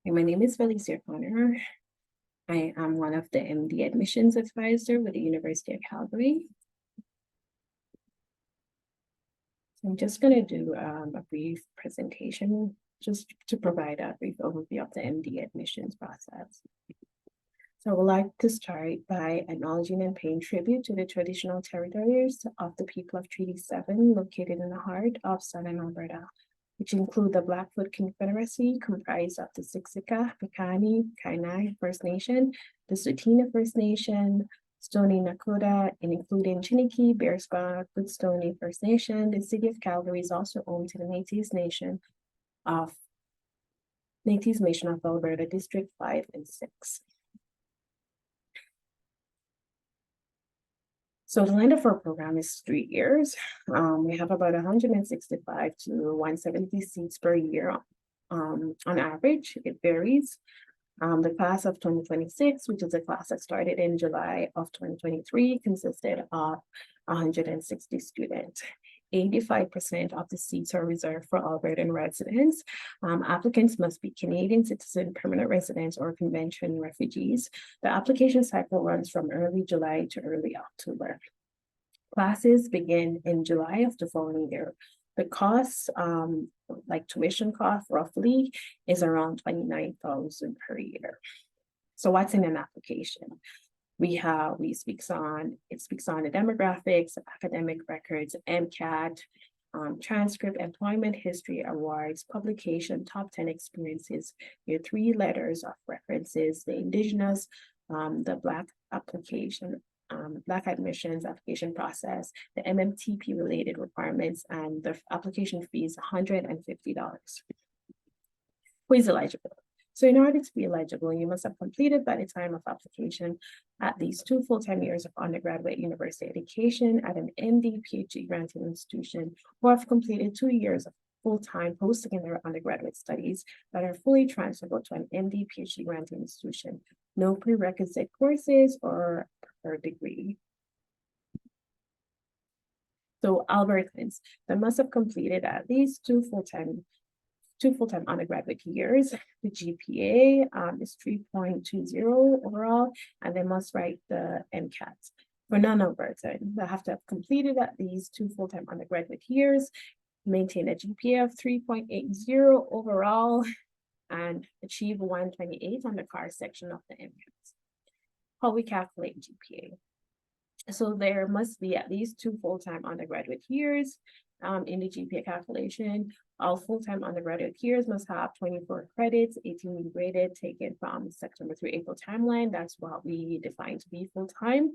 My name is Felicia Connor. I am one of the MD admissions advisor with the University of Calgary. So I'm just going to do a brief presentation just to provide a brief overview of the MD admissions process. So I would like to start by acknowledging and paying tribute to the traditional territories of the people of Treaty 7 located in the heart of Southern Alberta, which include the Blackfoot Confederacy, comprised of the Siksika, Piikani, Kainai First Nation, the Tsuut'ina First Nation, Stoney Nakoda, and including Chiniki, Bearspaw, Goodstoney First Nation. The city of Calgary is also home to the Métis Nation of Alberta, District 5 and 6. So the length of our program is 3 years. We have about 165 to 170 seats per year. On average, it varies. The class of 2026, which is a class that started in July of 2023, consisted of 160 students. 85% of the seats are reserved for Albertan residents. Applicants must be Canadian citizen, permanent residents, or convention refugees. The application cycle runs from early July to early October. Classes begin in July of the following year. The cost, like tuition cost roughly, is around $29,000 per year. So what's in an application? It speaks on the demographics, academic records, MCAT, transcript, employment history, awards, publication, top 10 experiences, your 3 letters of references, the Indigenous, the Black application, Black admissions application process, the MMTP related requirements, and the application fee is $150. Who is eligible? So in order to be eligible, you must have completed by the time of application at least 2 full-time years of undergraduate university education at an MD, PhD granting institution, or have completed 2 years of full-time post-secondary undergraduate studies that are fully transferable to an MD, PhD granting institution. No prerequisite courses or preferred degree. So Albertans that must have completed at least 2 full-time undergraduate years. The GPA is 3.20 overall, and they must write the MCAT. For non-Albertan, they have to have completed at least 2 full-time undergraduate years, maintain a GPA of 3.80 overall, and achieve 128 on the CAR section of the MCAT. How we calculate GPA. So there must be at least 2 full-time undergraduate years in the GPA calculation. All full-time undergraduate years must have 24 credits, 18 graded, taken from September through April timeline. That's what we define to be full-time.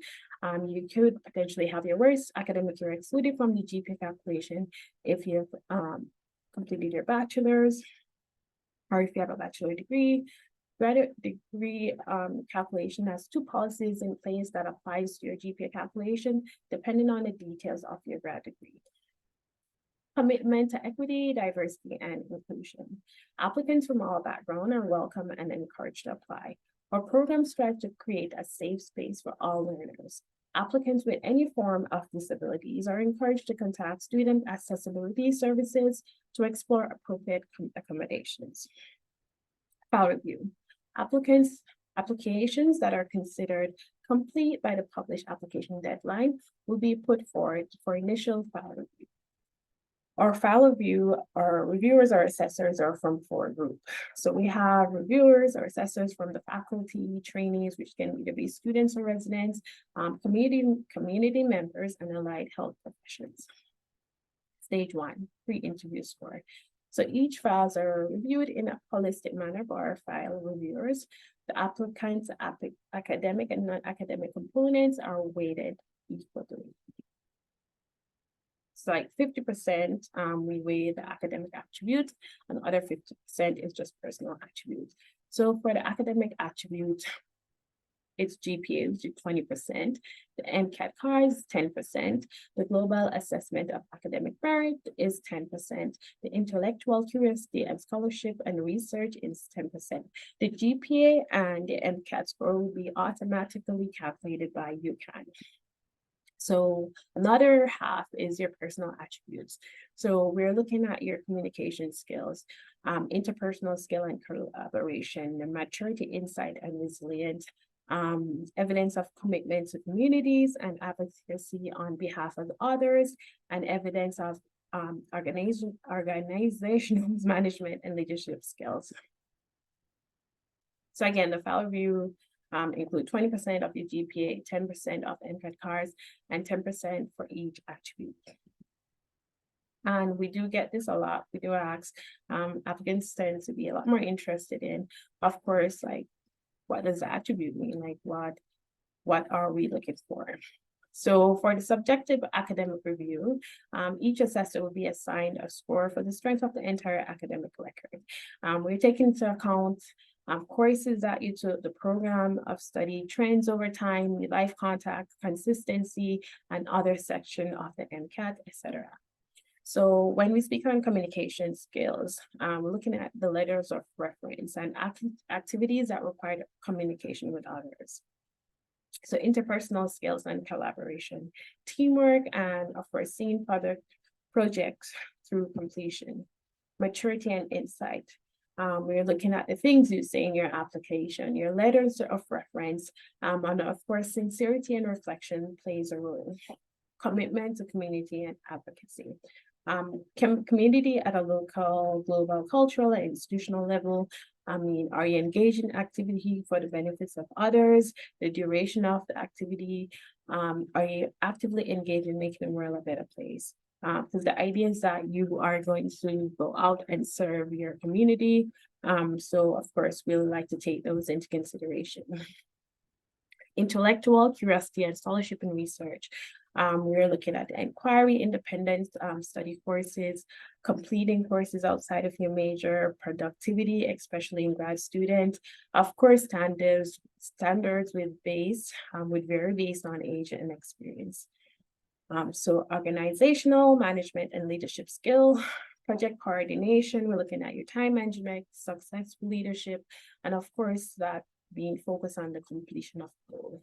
You could potentially have your worst academic year excluded from the GPA calculation if you've completed your bachelor's, or if you have a bachelor degree. Graduate degree calculation has 2 policies in place that applies to your GPA calculation, depending on the details of your grad degree. Commitment to equity, diversity, and inclusion. Applicants from all backgrounds are welcome and encouraged to apply. Our program strives to create a safe space for all learners. Applicants with any form of disabilities are encouraged to contact Student Accessibility Services to explore appropriate accommodations. File review. Applications that are considered complete by the published application deadline will be put forward for initial file review. Our file review, our reviewers or assessors are from 4 groups. So we have reviewers or assessors from the faculty, trainees, which can either be students or residents, community members, and allied health professionals. Stage 1, pre-interview score. So each files are reviewed in a holistic manner by our file reviewers. The applicant's academic and non-academic components are weighted equally. So like 50% we weigh the academic attributes, and the other 50% is just personal attributes. So for the academic attributes, its GPA is 20%, the MCAT CAR is 10%, the global assessment of academic merit is 10%, the intellectual curiosity and scholarship and research is 10%. The GPA and the MCAT score will be automatically calculated by UCalgary. So another half is your personal attributes. So we're looking at your communication skills, interpersonal skill and collaboration, the maturity, insight, and resilience, evidence of commitment to communities and advocacy on behalf of others, and evidence of organizational management and leadership skills. So again, the file review include 20% of your GPA, 10% of MCAT cards, and 10% for each attribute. And we do get this a lot. We do ask applicants tend to be a lot more interested in, of course, like, what does the attribute mean? Like, what are we looking for? So for the subjective academic review, each assessor will be assigned a score for the strength of the entire academic record. We're taking into account courses that you took, the program of study, trends over time, life contact, consistency, and other section of the MCAT, etc. So when we speak on communication skills, we're looking at the letters of reference and activities that require communication with others. So interpersonal skills and collaboration, teamwork, and of course, seeing projects through completion, maturity and insight. We're looking at the things you say in your application, your letters of reference, and of course, sincerity and reflection plays a role. Commitment to community and advocacy. Community at a local, global, cultural, and institutional level. Are you engaged in activity for the benefits of others? The duration of the activity. Are you actively engaged in making the world a better place? Because the idea is that you are going to go out and serve your community. So of course, we'll like to take those into consideration. Intellectual curiosity and scholarship and research. We're looking at the inquiry, independence, study courses, completing courses outside of your major, productivity, especially in grad student. Of course, standards would vary based on age and experience. So organizational, management, and leadership skill, project coordination, we're looking at your time management, successful leadership, and of course, that being focused on the completion of goal.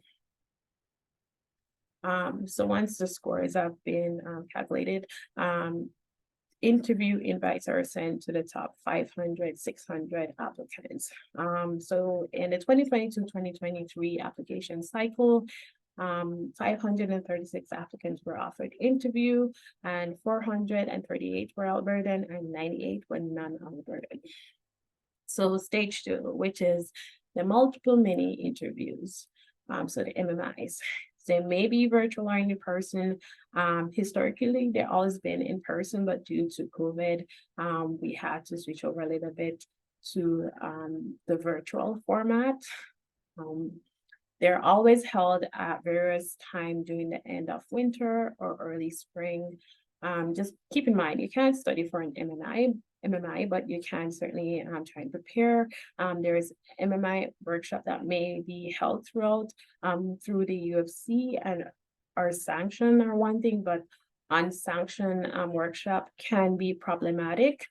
So once the scores have been calculated, interview invites are sent to the top 500, 600 applicants. So in the 2022-2023 application cycle, 536 applicants were offered interview, and 438 were Albertan, and 98 were non-Albertan. So stage 2, which is the multiple mini interviews, so the MMIs. They may be virtual or in person. Historically, they've always been in person, but due to COVID, we had to switch over a little bit to the virtual format. They're always held at various times during the end of winter or early spring. Just keep in mind, you can't study for an MMI, but you can certainly try and prepare. There is MMI workshop that may be held throughout through the UFC, and our sanction are one thing, but unsanctioned workshop can be problematic.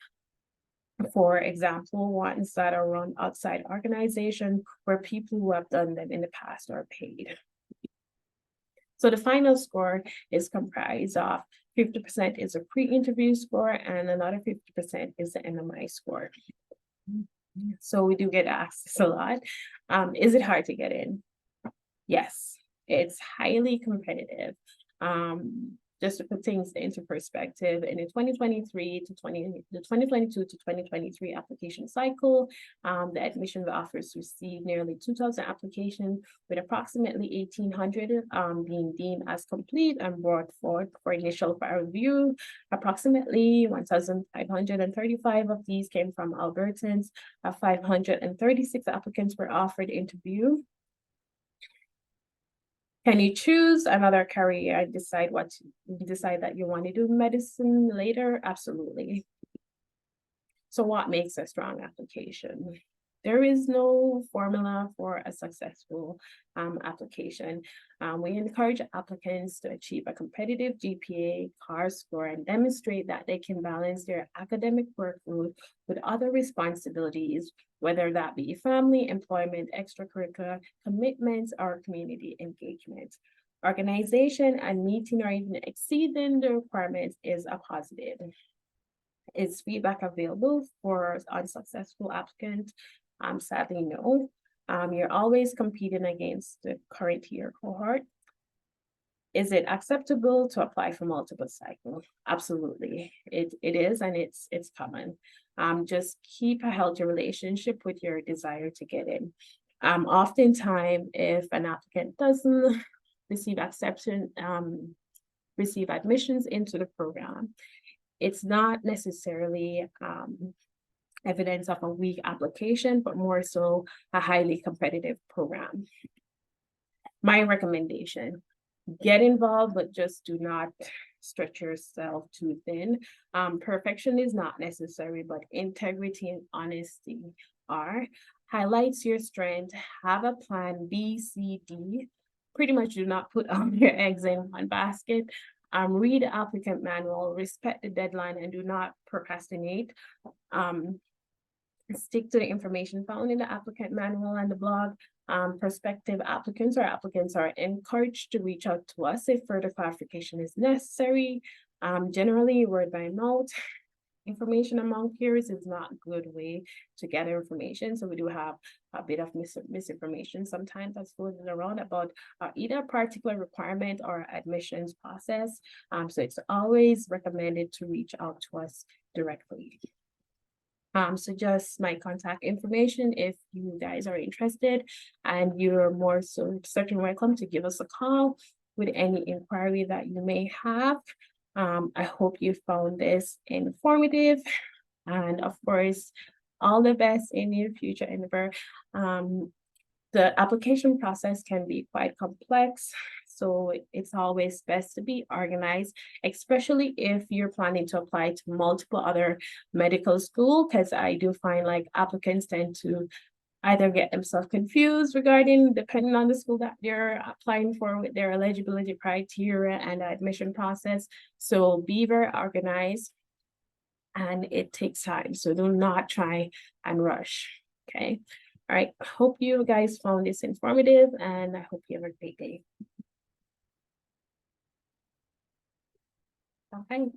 For example, ones that are run outside organization where people who have done them in the past are paid. So the final score is comprised of 50% is a pre-interview score, and another 50% is the MMI score. So we do get asked this a lot. Is it hard to get in? Yes, it's highly competitive. Just to put things into perspective, in the 2022 to 2023 application cycle, the admissions office received nearly 2,000 applications, with approximately 1,800 being deemed as complete and brought forward for initial file review. Approximately 1,535 of these came from Albertans. 536 applicants were offered interview. Can you choose another career and decide that you want to do medicine later? Absolutely. So what makes a strong application? There is no formula for a successful application. We encourage applicants to achieve a competitive GPA, CAR score, and demonstrate that they can balance their academic workload with other responsibilities, whether that be family, employment, extracurricular commitments, or community engagement. Organization and meeting or even exceeding the requirements is a positive. Is feedback available for unsuccessful applicant? Sadly, no. You're always competing against the current year cohort. Is it acceptable to apply for multiple cycles? Absolutely. It is, and it's common. Just keep a healthy relationship with your desire to get in. Oftentimes, if an applicant doesn't receive receive admissions into the program, it's not necessarily evidence of a weak application, but more so a highly competitive program. My recommendation: get involved, but just do not stretch yourself too thin. Perfection is not necessary, but integrity and honesty are. Highlights your strength, have a plan B, C, D. Pretty much do not put all your eggs in one basket. Read the applicant manual, respect the deadline, and do not procrastinate. Stick to the information found in the applicant manual and the blog. Prospective applicants are encouraged to reach out to us if further clarification is necessary. Generally, word by mouth information among peers is not a good way to gather information. So we do have a bit of misinformation sometimes that's floating around about either a particular requirement or admissions process. So it's always recommended to reach out to us directly. So just my contact information if you guys are interested, and you're more so certainly welcome to give us a call with any inquiry that you may have. I hope you found this informative, and of course, all the best in your future endeavor. The application process can be quite complex, so it's always best to be organized, especially if you're planning to apply to multiple other medical schools, because I do find like applicants tend to either get themselves confused regarding, depending on the school that they're applying for, with their eligibility criteria and admission process. So be very organized, and it takes time. So do not try and rush. Okay. All right. Hope you guys found this informative, and I hope you have a great day. Okay.